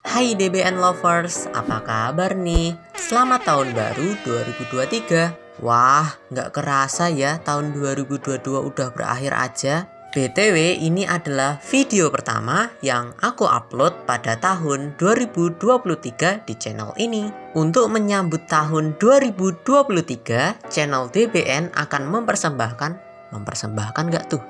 Hai DBN lovers, apa kabar nih? Selamat tahun baru 2023. Wah, nggak kerasa ya tahun 2022 udah berakhir aja. BTW, ini adalah video pertama yang aku upload pada tahun 2023 di channel ini. Untuk menyambut tahun 2023, channel DBN akan mempersembahkan nggak tuh?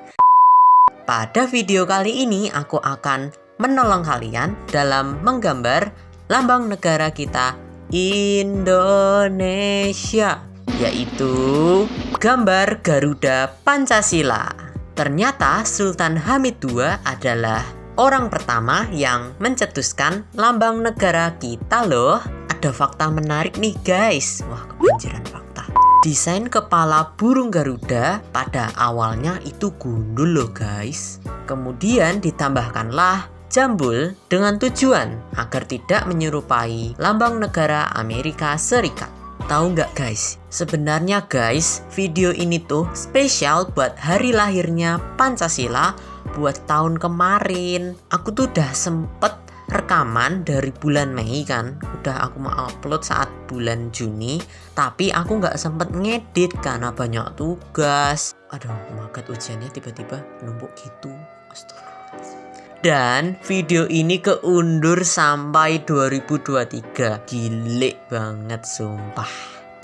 Pada video kali ini aku akan menolong kalian dalam menggambar lambang negara kita Indonesia, yaitu gambar Garuda Pancasila. Ternyata Sultan Hamid II adalah orang pertama yang mencetuskan lambang negara kita loh. Ada fakta menarik nih guys. Wah, kebanjiran fakta. Desain kepala burung Garuda pada awalnya itu gundul loh guys. Kemudian ditambahkanlah jambul dengan tujuan agar tidak menyerupai lambang negara Amerika Serikat. Tahu nggak guys? Sebenarnya guys, video ini tuh spesial buat hari lahirnya Pancasila buat tahun kemarin. Aku tuh udah sempet rekaman dari bulan Mei kan, udah aku mau upload saat bulan Juni, tapi aku nggak sempet ngedit karena banyak tugas. Aduh, magat ujiannya tiba-tiba numpuk gitu. Astagfirullahaladzim. Dan video ini keundur sampai 2023. Gile banget sumpah.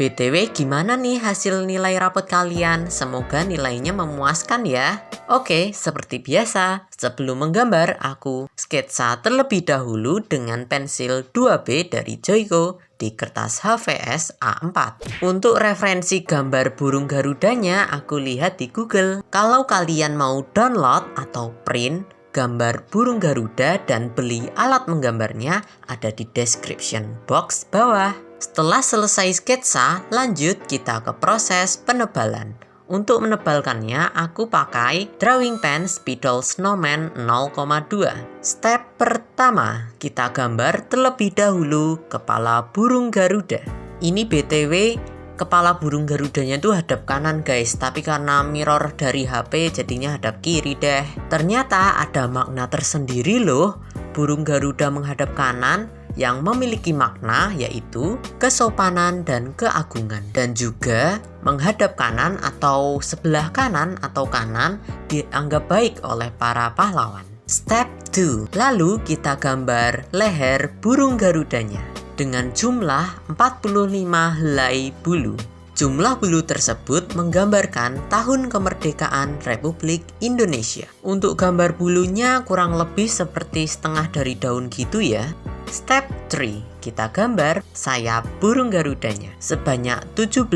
BTW gimana nih hasil nilai rapot kalian? Semoga nilainya memuaskan ya. Oke, seperti biasa, sebelum menggambar aku sketsa terlebih dahulu dengan pensil 2B dari Joico di kertas HVS A4. Untuk referensi gambar burung garudanya aku lihat di Google. Kalau kalian mau download atau print gambar burung Garuda dan beli alat menggambarnya ada di description box bawah. Setelah selesai sketsa, lanjut kita ke proses penebalan. Untuk menebalkannya, aku pakai drawing pen Spidol Snowman 0,2. Step pertama, kita gambar terlebih dahulu kepala burung Garuda. Ini BTW, kepala burung Garudanya tuh hadap kanan guys, tapi karena mirror dari HP jadinya hadap kiri deh. Ternyata ada makna tersendiri loh, burung Garuda menghadap kanan yang memiliki makna yaitu kesopanan dan keagungan. Dan juga menghadap kanan atau sebelah kanan atau kanan dianggap baik oleh para pahlawan. Step 2, lalu kita gambar leher burung Garudanya dengan jumlah 45 helai bulu. Jumlah bulu tersebut menggambarkan tahun kemerdekaan Republik Indonesia. Untuk gambar bulunya kurang lebih seperti setengah dari daun gitu ya. Step 3, kita gambar sayap burung Garudanya sebanyak 17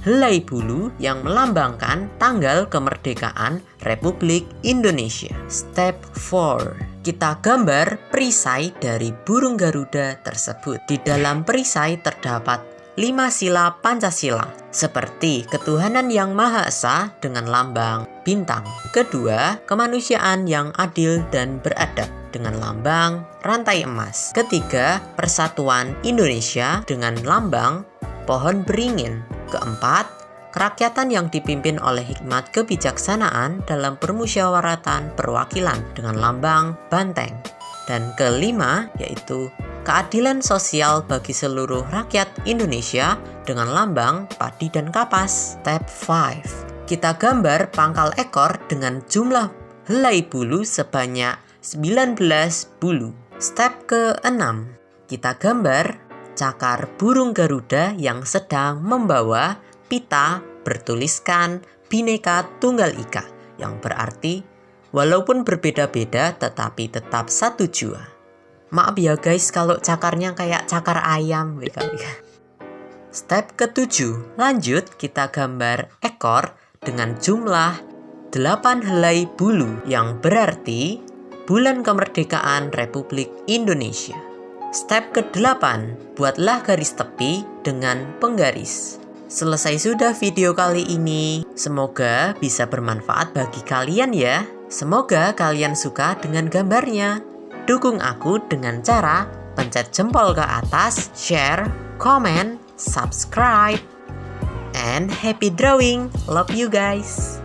helai bulu yang melambangkan tanggal kemerdekaan Republik Indonesia. Step 4, kita gambar perisai dari burung Garuda tersebut. Di dalam perisai terdapat 5 sila Pancasila, seperti ketuhanan yang Maha Esa dengan lambang bintang. Kedua, kemanusiaan yang adil dan beradab dengan lambang rantai emas. Ketiga, persatuan Indonesia dengan lambang pohon beringin. Keempat, kerakyatan yang dipimpin oleh hikmat kebijaksanaan dalam permusyawaratan perwakilan dengan lambang banteng. Dan kelima, yaitu keadilan sosial bagi seluruh rakyat Indonesia dengan lambang padi dan kapas. Step 5, kita gambar pangkal ekor dengan jumlah helai bulu sebanyak 19 bulu. Step ke-6, kita gambar cakar burung Garuda yang sedang membawa pita bertuliskan Bhinneka Tunggal Ika, yang berarti walaupun berbeda-beda tetapi tetap satu jua. Maaf ya guys kalau cakarnya kayak cakar ayam. Step ke-7, lanjut kita gambar ekor dengan jumlah 8 helai bulu yang berarti bulan kemerdekaan Republik Indonesia. Step ke-8, buatlah garis tepi dengan penggaris. Selesai sudah video kali ini. Semoga bisa bermanfaat bagi kalian ya. Semoga kalian suka dengan gambarnya. Dukung aku dengan cara pencet jempol ke atas, share, comment, subscribe, and happy drawing. Love you guys.